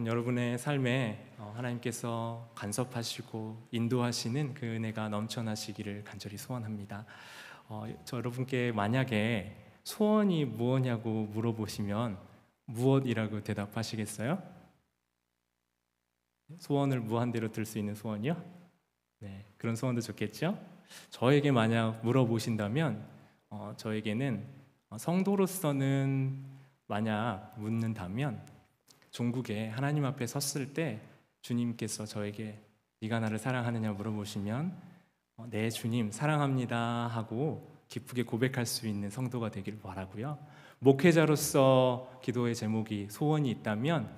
여러분의 삶에 하나님께서 간섭하시고 인도하시는 그 은혜가 넘쳐나시기를 간절히 소원합니다. 저 여러분께 만약에 소원이 무엇냐고 물어보시면 무엇이라고 대답하시겠어요? 소원을 무한대로 들 수 있는 소원이요? 네, 그런 소원도 좋겠죠? 저에게 만약 물어보신다면 저에게는 성도로서는 만약 묻는다면 종국에 하나님 앞에 섰을 때 주님께서 저에게 네가 나를 사랑하느냐 물어보시면 네 주님 사랑합니다 하고 기쁘게 고백할 수 있는 성도가 되길 바라고요. 목회자로서 기도의 제목이 소원이 있다면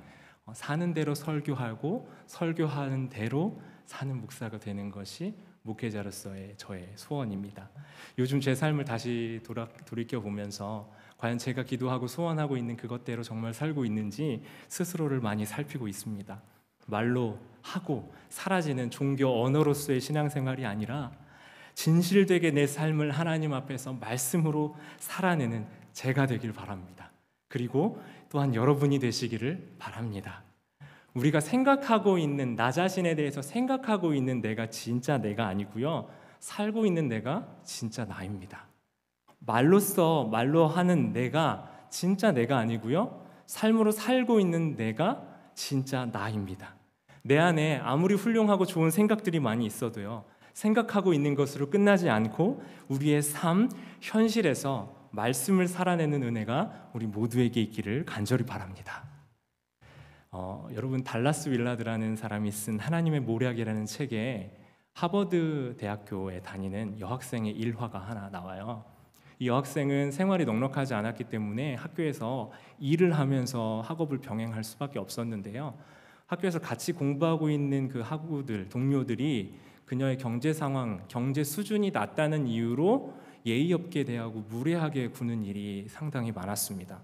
사는 대로 설교하고 설교하는 대로 사는 목사가 되는 것이 목회자로서의 저의 소원입니다. 요즘 제 삶을 다시 돌이켜보면서 과연 제가 기도하고 소원하고 있는 그것대로 정말 살고 있는지 스스로를 많이 살피고 있습니다. 말로 하고 사라지는 종교 언어로서의 신앙생활이 아니라 진실되게 내 삶을 하나님 앞에서 말씀으로 살아내는 제가 되길 바랍니다. 그리고 또한 여러분이 되시기를 바랍니다. 우리가 생각하고 있는 나 자신에 대해서 생각하고 있는 내가 진짜 내가 아니고요, 살고 있는 내가 진짜 나입니다. 말로 하는 내가 진짜 내가 아니고요, 삶으로 살고 있는 내가 진짜 나입니다. 내 안에 아무리 훌륭하고 좋은 생각들이 많이 있어도요, 생각하고 있는 것으로 끝나지 않고 우리의 삶, 현실에서 말씀을 살아내는 은혜가 우리 모두에게 있기를 간절히 바랍니다. 여러분 달라스 윌라드라는 사람이 쓴 하나님의 모략이라는 책에 하버드 대학교에 다니는 여학생의 일화가 하나 나와요. 이 여학생은 생활이 넉넉하지 않았기 때문에 학교에서 일을 하면서 학업을 병행할 수밖에 없었는데요. 학교에서 같이 공부하고 있는 그 학우들, 동료들이 그녀의 경제 상황, 경제 수준이 낮다는 이유로 예의 없게 대하고 무례하게 구는 일이 상당히 많았습니다.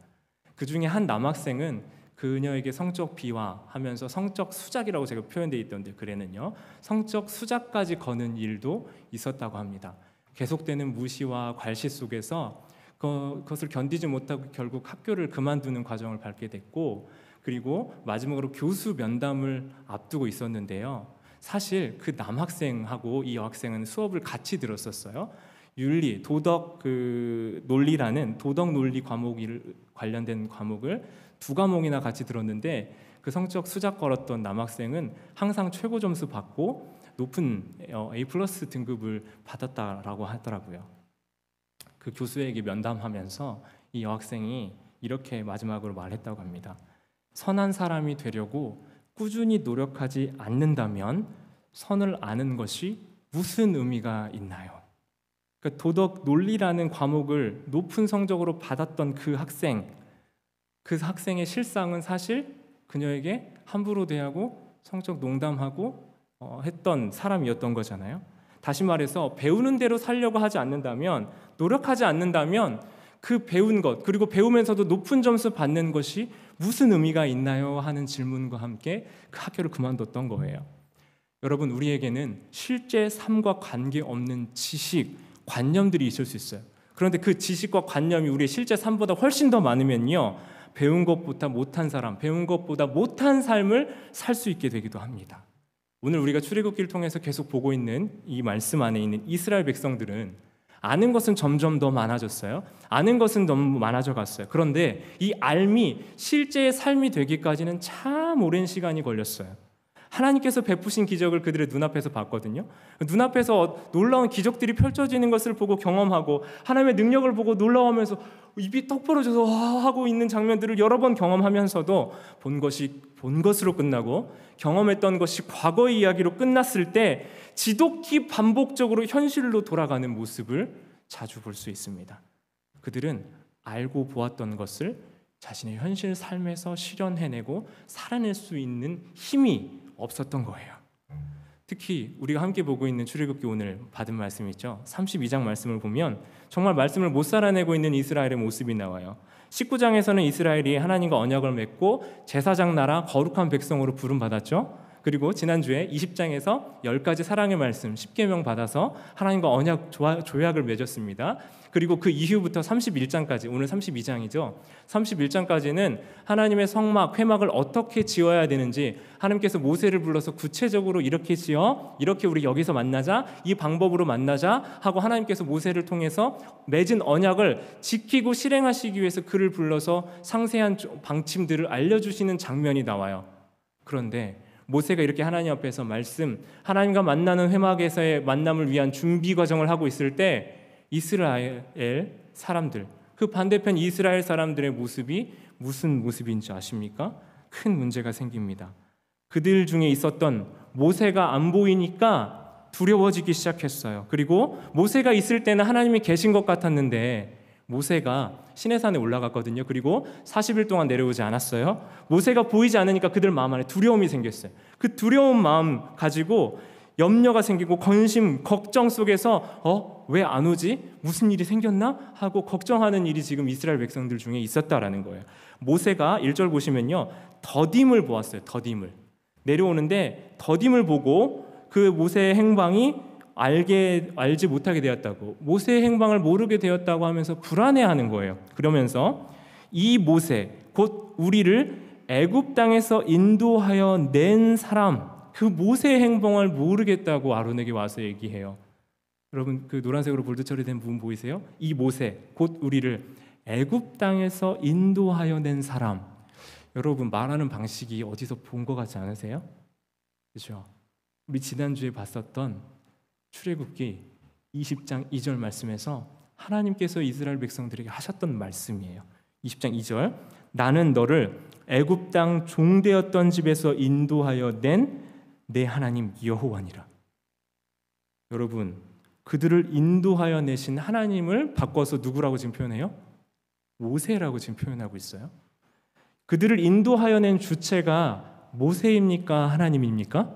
그 중에 한 남학생은 그녀에게 성적 비하하면서 성적 수작이라고 제가 표현되어 있던데 글에는요, 성적 수작까지 거는 일도 있었다고 합니다. 계속되는 무시와 괄시 속에서 그것을 견디지 못하고 결국 학교를 그만두는 과정을 밟게 됐고, 그리고 마지막으로 교수 면담을 앞두고 있었는데요. 사실 그 남학생하고 이 여학생은 수업을 같이 들었었어요. 윤리, 도덕 논리라는 도덕 논리 관련된 과목을 두 과목이나 같이 들었는데, 그 성적 수작 걸었던 남학생은 항상 최고 점수 받고 높은 A+ 등급을 받았다라고 하더라고요. 그 교수에게 면담하면서 이 여학생이 이렇게 마지막으로 말했다고 합니다. 선한 사람이 되려고 꾸준히 노력하지 않는다면 선을 아는 것이 무슨 의미가 있나요? 그러니까 도덕 논리라는 과목을 높은 성적으로 받았던 그 학생의 실상은 사실 그녀에게 함부로 대하고 성적 농담하고 했던 사람이었던 거잖아요. 다시 말해서 배우는 대로 살려고 하지 않는다면, 노력하지 않는다면 그 배운 것, 그리고 배우면서도 높은 점수 받는 것이 무슨 의미가 있나요? 하는 질문과 함께 그 학교를 그만뒀던 거예요. 여러분, 우리에게는 실제 삶과 관계없는 지식, 관념들이 있을 수 있어요. 그런데 그 지식과 관념이 우리의 실제 삶보다 훨씬 더 많으면요, 배운 것보다 못한 사람, 배운 것보다 못한 삶을 살 수 있게 되기도 합니다. 오늘 우리가 출애굽기를 통해서 계속 보고 있는 이 말씀 안에 있는 이스라엘 백성들은 아는 것은 점점 더 많아졌어요. 아는 것은 너무 많아져 갔어요. 그런데 이 알미, 실제의 삶이 되기까지는 참 오랜 시간이 걸렸어요. 하나님께서 베푸신 기적을 그들의 눈앞에서 봤거든요. 눈앞에서 놀라운 기적들이 펼쳐지는 것을 보고 경험하고, 하나님의 능력을 보고 놀라워하면서 입이 떡 벌어져서 하고 있는 장면들을 여러 번 경험하면서도 본 것으로 끝나고 경험했던 것이 과거의 이야기로 끝났을 때 지독히 반복적으로 현실로 돌아가는 모습을 자주 볼 수 있습니다. 그들은 알고 보았던 것을 자신의 현실 삶에서 실현해내고 살아낼 수 있는 힘이 없었던 거예요. 특히 우리가 함께 보고 있는 출애굽기 오늘 받은 말씀 있죠. 32장 말씀을 보면 정말 말씀을 못 살아내고 있는 이스라엘의 모습이 나와요. 19장에서는 이스라엘이 하나님과 언약을 맺고 제사장 나라 거룩한 백성으로 부름받았죠. 그리고 지난주에 20장에서 10가지 사랑의 말씀 10계명 받아서 하나님과 언약 조약을 맺었습니다. 그리고 그 이후부터 31장까지, 오늘 32장이죠. 31장까지는 하나님의 성막, 회막을 어떻게 지어야 되는지, 하나님께서 모세를 불러서 구체적으로 이렇게 지어, 이렇게 우리 여기서 만나자, 이 방법으로 만나자 하고 하나님께서 모세를 통해서 맺은 언약을 지키고 실행하시기 위해서 그를 불러서 상세한 방침들을 알려주시는 장면이 나와요. 그런데 모세가 이렇게 하나님 앞에서 하나님과 만나는 회막에서의 만남을 위한 준비 과정을 하고 있을 때 이스라엘 사람들, 그 반대편 이스라엘 사람들의 모습이 무슨 모습인지 아십니까? 큰 문제가 생깁니다. 그들 중에 있었던 모세가 안 보이니까 두려워지기 시작했어요. 그리고 모세가 있을 때는 하나님이 계신 것 같았는데 모세가 시내산에 올라갔거든요. 그리고 40일 동안 내려오지 않았어요. 모세가 보이지 않으니까 그들 마음 안에 두려움이 생겼어요. 그 두려운 마음 가지고 염려가 생기고 근심, 걱정 속에서 왜 안 오지? 무슨 일이 생겼나? 하고 걱정하는 일이 지금 이스라엘 백성들 중에 있었다라는 거예요. 모세가 1절 보시면요, 더딤을 보았어요. 더딤을 내려오는데 더딤을 보고 그 모세의 행방이 알지 못하게 되었다고, 모세의 행방을 모르게 되었다고 하면서 불안해하는 거예요. 그러면서 이 모세 곧 우리를 애굽 땅에서 인도하여 낸 사람, 그 모세의 행방을 모르겠다고 아론에게 와서 얘기해요. 여러분, 그 노란색으로 볼드 처리된 부분 보이세요? 이 모세 곧 우리를 애굽 땅에서 인도하여 낸 사람. 여러분, 말하는 방식이 어디서 본 것 같지 않으세요? 그렇죠? 우리 지난주에 봤었던 출애굽기 20장 2절 말씀에서 하나님께서 이스라엘 백성들에게 하셨던 말씀이에요. 20장 2절, 나는 너를 애굽 땅 종되었던 집에서 인도하여 낸 내 하나님 여호와니라. 여러분, 그들을 인도하여 내신 하나님을 바꿔서 누구라고 지금 표현해요? 모세라고 지금 표현하고 있어요. 그들을 인도하여 낸 주체가 모세입니까? 하나님입니까?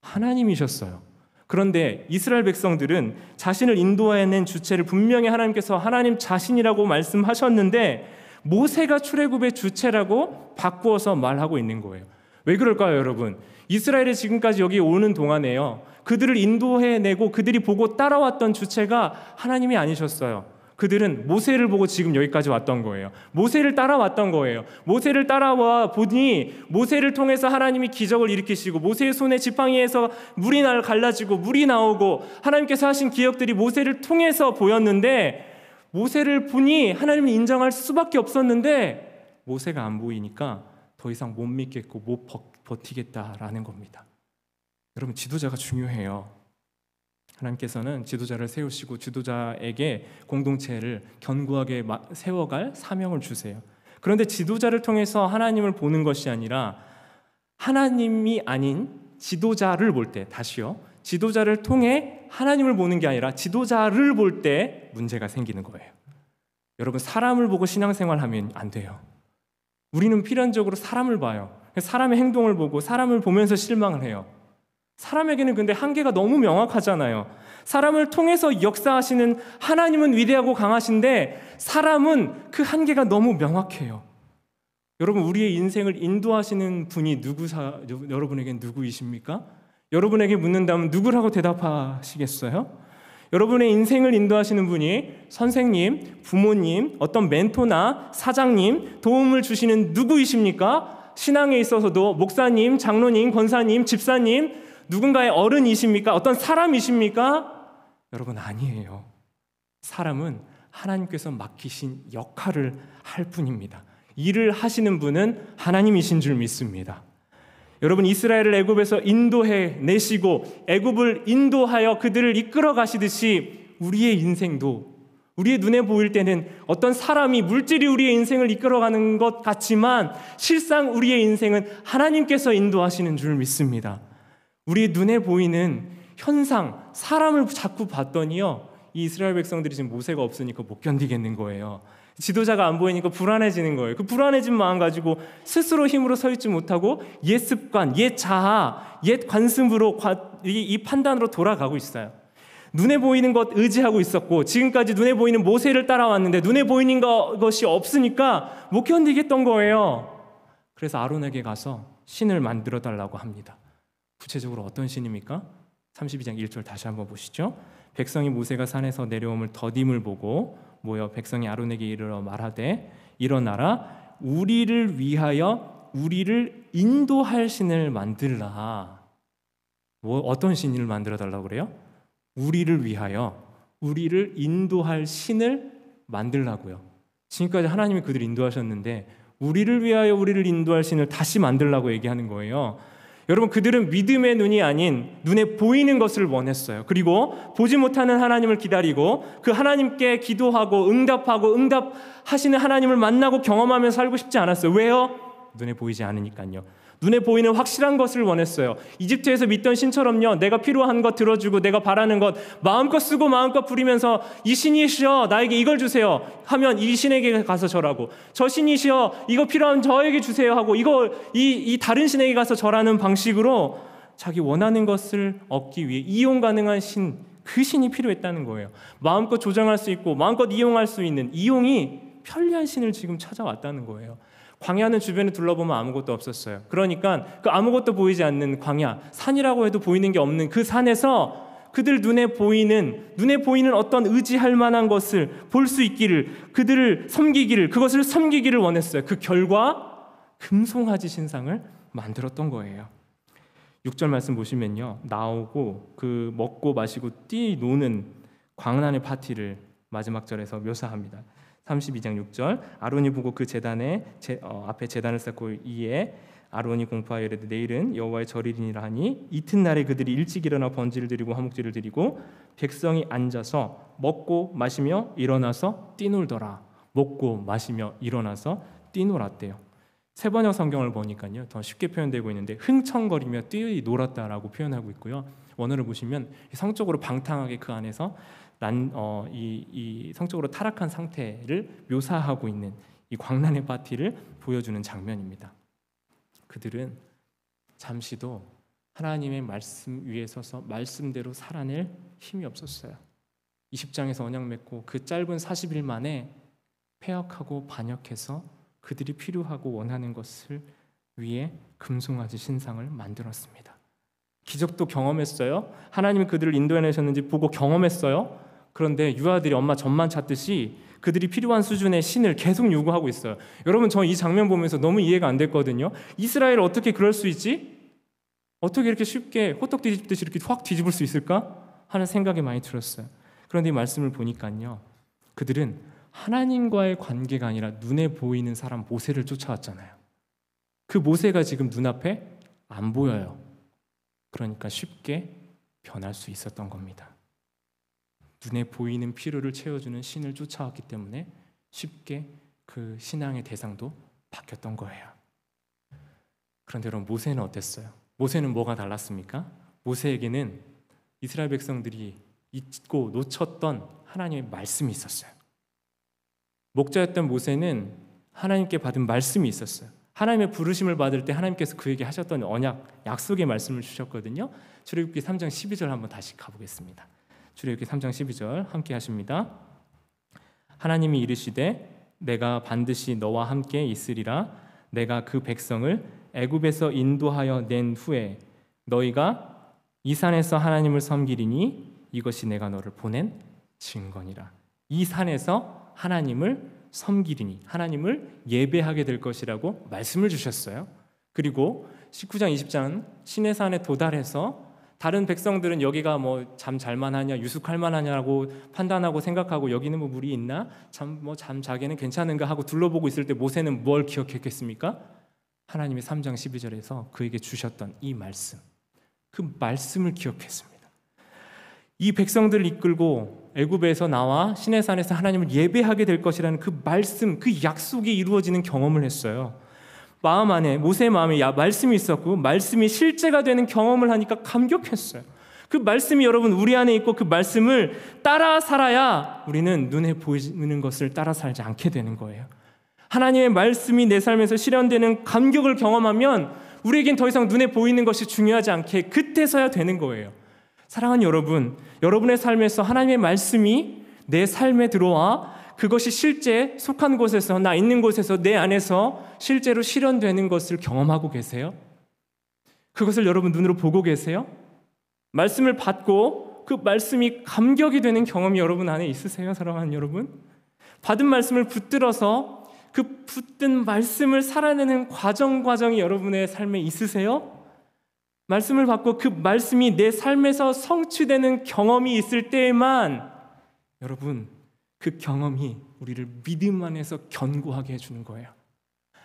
하나님이셨어요. 그런데 이스라엘 백성들은 자신을 인도하여 낸 주체를 분명히 하나님께서 하나님 자신이라고 말씀하셨는데 모세가 출애굽의 주체라고 바꾸어서 말하고 있는 거예요. 왜 그럴까요, 여러분? 이스라엘이 지금까지 여기 오는 동안에요, 그들을 인도해내고 그들이 보고 따라왔던 주체가 하나님이 아니셨어요. 그들은 모세를 보고 지금 여기까지 왔던 거예요. 모세를 따라왔던 거예요. 모세를 따라와 보니 모세를 통해서 하나님이 기적을 일으키시고 모세의 손에 지팡이에서 물이 갈라지고 물이 나오고 하나님께서 하신 기억들이 모세를 통해서 보였는데, 모세를 보니 하나님을 인정할 수밖에 없었는데 모세가 안 보이니까 더 이상 못 믿겠고 못 버티겠다라는 겁니다. 여러분, 지도자가 중요해요. 하나님께서는 지도자를 세우시고 지도자에게 공동체를 견고하게 세워갈 사명을 주세요. 그런데 지도자를 통해서 하나님을 보는 것이 아니라 하나님이 아닌 지도자를 볼 때, 다시요, 지도자를 통해 하나님을 보는 게 아니라 지도자를 볼 때 문제가 생기는 거예요. 여러분, 사람을 보고 신앙생활하면 안 돼요. 우리는 필연적으로 사람을 봐요. 사람의 행동을 보고 사람을 보면서 실망을 해요. 사람에게는 근데 한계가 너무 명확하잖아요. 사람을 통해서 역사하시는 하나님은 위대하고 강하신데 사람은 그 한계가 너무 명확해요. 여러분, 우리의 인생을 인도하시는 분이 여러분에겐 누구이십니까? 여러분에게 묻는다면 누구라고 대답하시겠어요? 여러분의 인생을 인도하시는 분이 선생님, 부모님, 어떤 멘토나 사장님, 도움을 주시는 누구이십니까? 신앙에 있어서도 목사님, 장로님, 권사님, 집사님, 누군가의 어른이십니까? 어떤 사람이십니까? 여러분, 아니에요. 사람은 하나님께서 맡기신 역할을 할 뿐입니다. 일을 하시는 분은 하나님이신 줄 믿습니다. 여러분, 이스라엘을 애굽에서 인도해 내시고 애굽을 인도하여 그들을 이끌어 가시듯이 우리의 인생도, 우리의 눈에 보일 때는 어떤 사람이, 물질이 우리의 인생을 이끌어가는 것 같지만 실상 우리의 인생은 하나님께서 인도하시는 줄 믿습니다. 우리 눈에 보이는 현상, 사람을 자꾸 봤더니요, 이 이스라엘 백성들이 지금 모세가 없으니까 못 견디겠는 거예요. 지도자가 안 보이니까 불안해지는 거예요. 그 불안해진 마음 가지고 스스로 힘으로 서 있지 못하고 옛 습관, 옛 자아, 옛 관습으로 이 판단으로 돌아가고 있어요. 눈에 보이는 것 의지하고 있었고 지금까지 눈에 보이는 모세를 따라왔는데 눈에 보이는 것이 없으니까 못 견디겠던 거예요. 그래서 아론에게 가서 신을 만들어 달라고 합니다. 구체적으로 어떤 신입니까? 32장 1절 다시 한번 보시죠. 백성이 모세가 산에서 내려옴을 더딤을 보고 모여 백성이 아론에게 이르러 말하되 일어나라 우리를 위하여 우리를 인도할 신을 만들라. 어떤 신을 만들어 달라고 그래요? 우리를 위하여 우리를 인도할 신을 만들라고요. 지금까지 하나님이 그들을 인도하셨는데 우리를 위하여 우리를 인도할 신을 다시 만들라고 얘기하는 거예요. 여러분, 그들은 믿음의 눈이 아닌 눈에 보이는 것을 원했어요. 그리고 보지 못하는 하나님을 기다리고 그 하나님께 기도하고 응답하시는 하나님을 만나고 경험하며 살고 싶지 않았어요. 왜요? 눈에 보이지 않으니까요. 눈에 보이는 확실한 것을 원했어요. 이집트에서 믿던 신처럼요, 내가 필요한 것 들어주고 내가 바라는 것 마음껏 쓰고 마음껏 부리면서 이 신이시여 나에게 이걸 주세요 하면 이 신에게 가서 절하고, 저 신이시여 이거 필요하면 저에게 주세요 하고 이 다른 신에게 가서 절하는 방식으로 자기 원하는 것을 얻기 위해 이용 가능한 신, 그 신이 필요했다는 거예요. 마음껏 조정할 수 있고 마음껏 이용할 수 있는 이용이 편리한 신을 지금 찾아왔다는 거예요. 광야는 주변에 둘러보면 아무것도 없었어요. 그러니까 그 아무것도 보이지 않는 광야, 산이라고 해도 보이는 게 없는 그 산에서 그들 눈에 보이는 어떤 의지할 만한 것을 볼 수 있기를, 그들을 섬기기를, 그것을 섬기기를 원했어요. 그 결과 금송아지 신상을 만들었던 거예요. 6절 말씀 보시면요, 나오고 그 먹고 마시고 뛰노는 광란의 파티를 마지막 절에서 묘사합니다. 32장 6절, 아론이 보고 그 제단에 앞에 제단을 쌓고 이에 아론이 공포하여 이르되 내일은 여호와의 절이니라 하니 이튿날에 그들이 일찍 일어나 번제를 드리고 화목제를 드리고 백성이 앉아서 먹고 마시며 일어나서 뛰놀더라. 먹고 마시며 일어나서 뛰놀았대요. 세번역 성경을 보니까요, 더 쉽게 표현되고 있는데 흥청거리며 뛰놀았다라고 표현하고 있고요. 원어를 보시면 성적으로 방탕하게 그 안에서 이 성적으로 타락한 상태를 묘사하고 있는 이 광란의 파티를 보여주는 장면입니다. 그들은 잠시도 하나님의 말씀 위에 서서 말씀대로 살아낼 힘이 없었어요. 20장에서 언약 맺고 그 짧은 40일 만에 폐역하고 반역해서 그들이 필요하고 원하는 것을 위해 금송아지 신상을 만들었습니다. 기적도 경험했어요. 하나님이 그들을 인도해내셨는지 보고 경험했어요. 그런데 유아들이 엄마 젖만 찾듯이 그들이 필요한 수준의 신을 계속 요구하고 있어요. 여러분, 저 이 장면 보면서 너무 이해가 안 됐거든요. 이스라엘 어떻게 그럴 수 있지? 어떻게 이렇게 쉽게 호떡 뒤집듯이 이렇게 확 뒤집을 수 있을까? 하는 생각이 많이 들었어요. 그런데 이 말씀을 보니까요, 그들은 하나님과의 관계가 아니라 눈에 보이는 사람 모세를 쫓아왔잖아요. 그 모세가 지금 눈앞에 안 보여요. 그러니까 쉽게 변할 수 있었던 겁니다. 눈에 보이는 필요를 채워주는 신을 쫓아왔기 때문에 쉽게 그 신앙의 대상도 바뀌었던 거예요. 그런데 여러분, 모세는 어땠어요? 모세는 뭐가 달랐습니까? 모세에게는 이스라엘 백성들이 잊고 놓쳤던 하나님의 말씀이 있었어요. 목자였던 모세는 하나님께 받은 말씀이 있었어요. 하나님의 부르심을 받을 때 하나님께서 그에게 하셨던 언약, 약속의 말씀을 주셨거든요. 출애굽기 3장 12절 한번 다시 가보겠습니다. 출애굽기 3장 12절 함께 하십니다. 하나님이 이르시되 내가 반드시 너와 함께 있으리라. 내가 그 백성을 애굽에서 인도하여 낸 후에 너희가 이 산에서 하나님을 섬기리니 이것이 내가 너를 보낸 증거니라. 이 산에서 하나님을 섬기리니, 하나님을 예배하게 될 것이라고 말씀을 주셨어요. 그리고 19장 20장 시내산에 도달해서 다른 백성들은 여기가 뭐 잠 잘만 하냐, 유숙할 만하냐고 판단하고 생각하고 여기는 뭐 물이 있나, 잠 자기는 괜찮은가 하고 둘러보고 있을 때 모세는 뭘 기억했겠습니까? 하나님이 3장 12절에서 그에게 주셨던 이 말씀, 그 말씀을 기억했습니다. 이 백성들을 이끌고 애굽에서 나와 시내산에서 하나님을 예배하게 될 것이라는 그 말씀, 그 약속이 이루어지는 경험을 했어요. 마음 안에, 모세의 마음에 말씀이 있었고 말씀이 실제가 되는 경험을 하니까 감격했어요. 그 말씀이 여러분 우리 안에 있고 그 말씀을 따라 살아야 우리는 눈에 보이는 것을 따라 살지 않게 되는 거예요. 하나님의 말씀이 내 삶에서 실현되는 감격을 경험하면 우리에겐 더 이상 눈에 보이는 것이 중요하지 않게 그때서야 되는 거예요. 사랑하는 여러분, 여러분의 삶에서 하나님의 말씀이 내 삶에 들어와 그것이 실제 속한 곳에서, 나 있는 곳에서, 내 안에서 실제로 실현되는 것을 경험하고 계세요? 그것을 여러분 눈으로 보고 계세요? 말씀을 받고 그 말씀이 감격이 되는 경험이 여러분 안에 있으세요? 사랑하는 여러분? 받은 말씀을 붙들어서 그 붙든 말씀을 살아내는 과정이 여러분의 삶에 있으세요? 말씀을 받고 그 말씀이 내 삶에서 성취되는 경험이 있을 때에만 여러분 그 경험이 우리를 믿음 안에서 견고하게 해주는 거예요.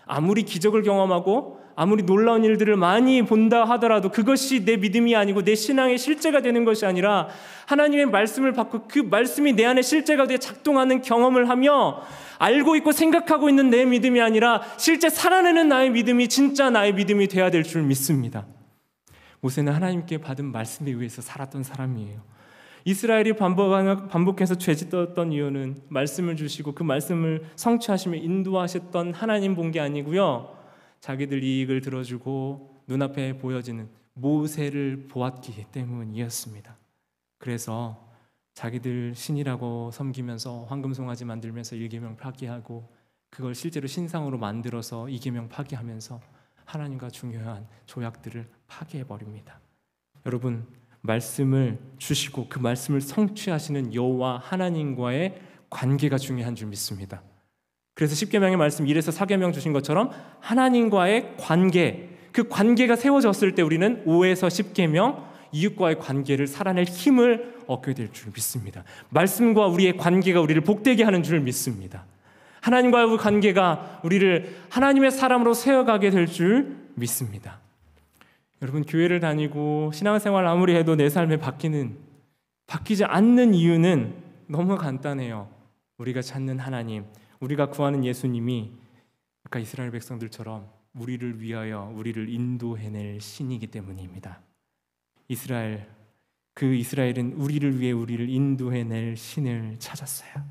아무리 기적을 경험하고 아무리 놀라운 일들을 많이 본다 하더라도 그것이 내 믿음이 아니고 내 신앙의 실제가 되는 것이 아니라 하나님의 말씀을 받고 그 말씀이 내 안에 실제가 되어 작동하는 경험을 하며 알고 있고 생각하고 있는 내 믿음이 아니라 실제 살아내는 나의 믿음이 진짜 나의 믿음이 되어야 될 줄 믿습니다. 모세는 하나님께 받은 말씀에 의해서 살았던 사람이에요. 이스라엘이 반복해서 죄짓던 이유는 말씀을 주시고 그 말씀을 성취하시며 인도하셨던 하나님 본 게 아니고요, 자기들 이익을 들어주고 눈앞에 보여지는 모세를 보았기 때문이었습니다. 그래서 자기들 신이라고 섬기면서 황금송아지 만들면서 1계명 파기하고 그걸 실제로 신상으로 만들어서 2계명 파기하면서 하나님과 중요한 조약들을 파기해버립니다. 여러분, 말씀을 주시고 그 말씀을 성취하시는 여호와 하나님과의 관계가 중요한 줄 믿습니다. 그래서 10계명의 말씀 1에서 4계명 주신 것처럼 하나님과의 관계, 그 관계가 세워졌을 때 우리는 5에서 10계명 이웃과의 관계를 살아낼 힘을 얻게 될 줄 믿습니다. 말씀과 우리의 관계가 우리를 복되게 하는 줄 믿습니다. 하나님과의 관계가 우리를 하나님의 사람으로 세워가게 될 줄 믿습니다. 여러분, 교회를 다니고 신앙생활 아무리 해도 내 삶에 바뀌지 않는 이유는 너무 간단해요. 우리가 찾는 하나님, 우리가 구하는 예수님이 아까 이스라엘 백성들처럼 우리를 위하여 우리를 인도해낼 신이기 때문입니다. 이스라엘은 우리를 위해 우리를 인도해낼 신을 찾았어요.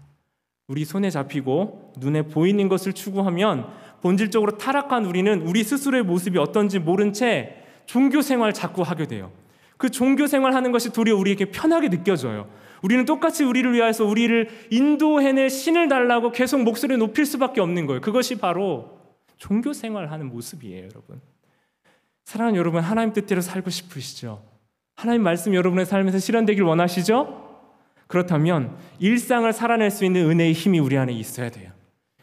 우리 손에 잡히고 눈에 보이는 것을 추구하면 본질적으로 타락한 우리는 우리 스스로의 모습이 어떤지 모른 채 종교생활 자꾸 하게 돼요. 그 종교생활 하는 것이 도리어 우리에게 편하게 느껴져요. 우리는 똑같이 우리를 위해서 우리를 인도해낼 신을 달라고 계속 목소리를 높일 수밖에 없는 거예요. 그것이 바로 종교생활 하는 모습이에요. 여러분, 사랑하는 여러분, 하나님 뜻대로 살고 싶으시죠? 하나님 말씀 여러분의 삶에서 실현되길 원하시죠? 그렇다면 일상을 살아낼 수 있는 은혜의 힘이 우리 안에 있어야 돼요.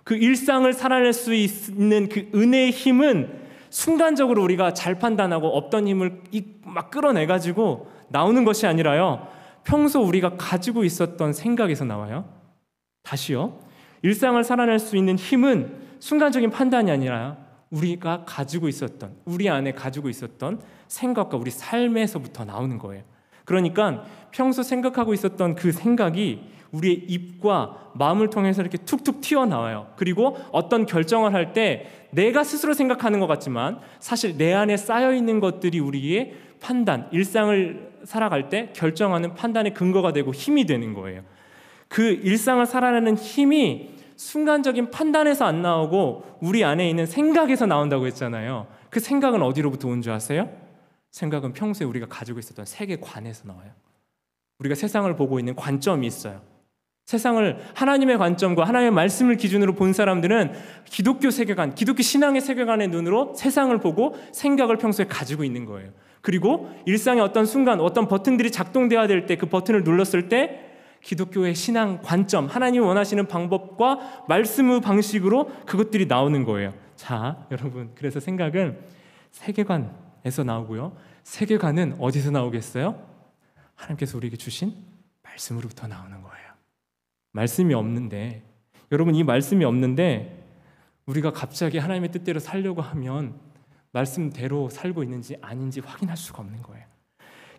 그 일상을 살아낼 수 있는 그 은혜의 힘은 순간적으로 우리가 잘 판단하고 없던 힘을 막 끌어내가지고 나오는 것이 아니라요, 평소 우리가 가지고 있었던 생각에서 나와요. 다시요, 일상을 살아낼 수 있는 힘은 순간적인 판단이 아니라 우리가 가지고 있었던, 우리 안에 가지고 있었던 생각과 우리 삶에서부터 나오는 거예요. 그러니까 평소 생각하고 있었던 그 생각이 우리의 입과 마음을 통해서 이렇게 툭툭 튀어나와요. 그리고 어떤 결정을 할 때 내가 스스로 생각하는 것 같지만 사실 내 안에 쌓여있는 것들이 우리의 판단, 일상을 살아갈 때 결정하는 판단의 근거가 되고 힘이 되는 거예요. 그 일상을 살아내는 힘이 순간적인 판단에서 안 나오고 우리 안에 있는 생각에서 나온다고 했잖아요. 그 생각은 어디로부터 온 줄 아세요? 생각은 평소에 우리가 가지고 있었던 세계관에서 나와요. 우리가 세상을 보고 있는 관점이 있어요. 세상을 하나님의 관점과 하나님의 말씀을 기준으로 본 사람들은 기독교 세계관, 기독교 신앙의 세계관의 눈으로 세상을 보고 생각을 평소에 가지고 있는 거예요. 그리고 일상의 어떤 순간 어떤 버튼들이 작동되어야 될 때 그 버튼을 눌렀을 때 기독교의 신앙 관점, 하나님이 원하시는 방법과 말씀의 방식으로 그것들이 나오는 거예요. 자, 여러분, 그래서 생각은 세계관에서 나오고요, 세계관은 어디서 나오겠어요? 하나님께서 우리에게 주신 말씀으로부터 나오는 거예요. 말씀이 없는데, 여러분, 이 말씀이 없는데 우리가 갑자기 하나님의 뜻대로 살려고 하면 말씀대로 살고 있는지 아닌지 확인할 수가 없는 거예요.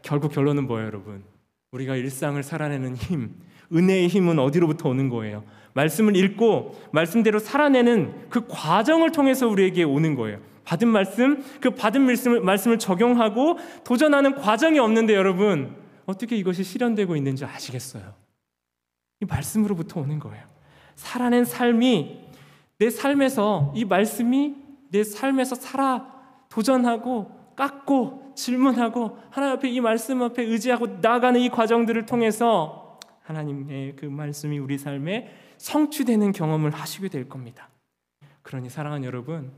결국 결론은 뭐예요, 여러분? 우리가 일상을 살아내는 힘, 은혜의 힘은 어디로부터 오는 거예요? 말씀을 읽고 말씀대로 살아내는 그 과정을 통해서 우리에게 오는 거예요. 받은 말씀, 그 받은 말씀을 적용하고 도전하는 과정이 없는데 여러분, 어떻게 이것이 실현되고 있는지 아시겠어요? 이 말씀으로부터 오는 거예요. 살아낸 삶이 내 삶에서, 이 말씀이 내 삶에서 도전하고 깎고 질문하고 하나님 앞에, 이 말씀 앞에 의지하고 나아가는 이 과정들을 통해서 하나님의 그 말씀이 우리 삶에 성취되는 경험을 하시게 될 겁니다. 그러니 사랑하는 여러분,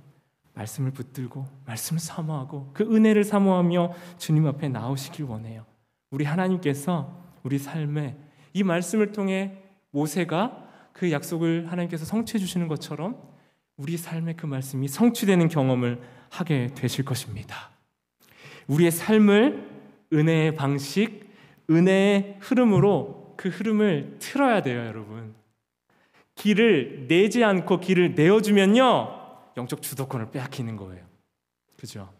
말씀을 붙들고 말씀을 사모하고 그 은혜를 사모하며 주님 앞에 나오시길 원해요. 우리 하나님께서 우리 삶에 이 말씀을 통해 모세가 그 약속을 하나님께서 성취해 주시는 것처럼 우리 삶에 그 말씀이 성취되는 경험을 하게 되실 것입니다. 우리의 삶을 은혜의 방식, 은혜의 흐름으로 그 흐름을 틀어야 돼요, 여러분. 길을 내지 않고 길을 내어주면요, 영적 주도권을 빼앗기는 거예요. 그죠?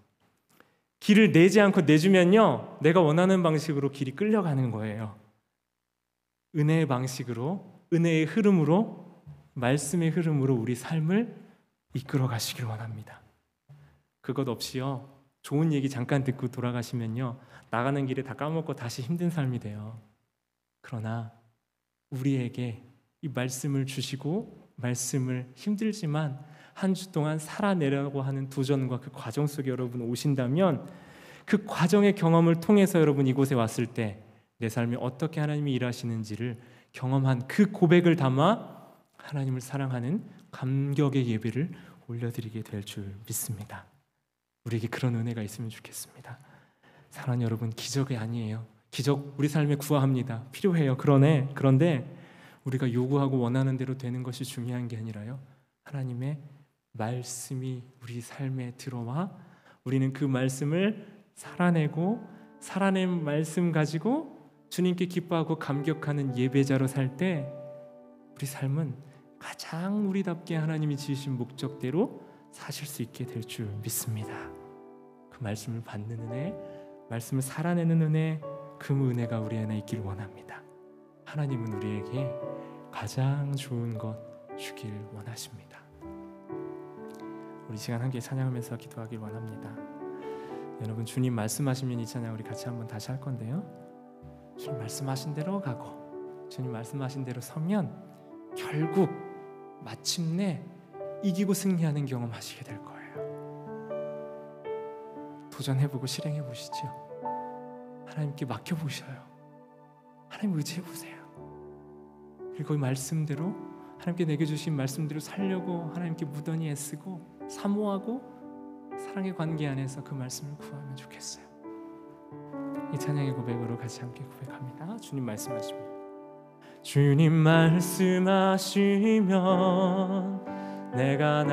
길을 내지 않고 내주면요, 내가 원하는 방식으로 길이 끌려가는 거예요. 은혜의 방식으로, 은혜의 흐름으로, 말씀의 흐름으로 우리 삶을 이끌어 가시길 원합니다. 그것 없이요, 좋은 얘기 잠깐 듣고 돌아가시면요, 나가는 길에 다 까먹고 다시 힘든 삶이 돼요. 그러나 우리에게 이 말씀을 주시고 말씀을 힘들지만 한 주 동안 살아내려고 하는 도전과 그 과정 속에 여러분 오신다면, 그 과정의 경험을 통해서 여러분 이곳에 왔을 때 내 삶에 어떻게 하나님이 일하시는지를 경험한 그 고백을 담아 하나님을 사랑하는 감격의 예배를 올려드리게 될 줄 믿습니다. 우리에게 그런 은혜가 있으면 좋겠습니다. 사랑하는 여러분, 기적이 아니에요. 기적 우리 삶에 구합니다. 필요해요. 그런데 우리가 요구하고 원하는 대로 되는 것이 중요한 게 아니라요, 하나님의 말씀이 우리 삶에 들어와 우리는 그 말씀을 살아내고, 살아낸 말씀 가지고 주님께 기뻐하고 감격하는 예배자로 살 때 우리 삶은 가장 우리답게 하나님이 지으신 목적대로 사실 수 있게 될 줄 믿습니다. 그 말씀을 받는 은혜, 말씀을 살아내는 은혜, 그 은혜가 우리 안에 있기를 원합니다. 하나님은 우리에게 가장 좋은 것 주길 원하십니다. 우리 시간 함께 찬양하면서 기도하길 원합니다. 여러분, 주님 말씀하시면 이 찬양 우리 같이 한번 다시 할 건데요, 주님 말씀하신 대로 가고 주님 말씀하신 대로 서면 결국 마침내 이기고 승리하는 경험 하시게 될 거예요. 도전해보고 실행해보시죠. 하나님께 맡겨보셔요. 하나님 의지해보세요. 그리고 이 말씀대로, 하나님께 내게 주신 말씀대로 살려고 하나님께 무던히 애쓰고 사모하고 사랑의 관계 안에서 그 말씀을 구하면 좋겠어요. 이 찬양의 고백으로 같이 함께 고백합니다. 주님 말씀하십니다. 주님 말씀하시면 내가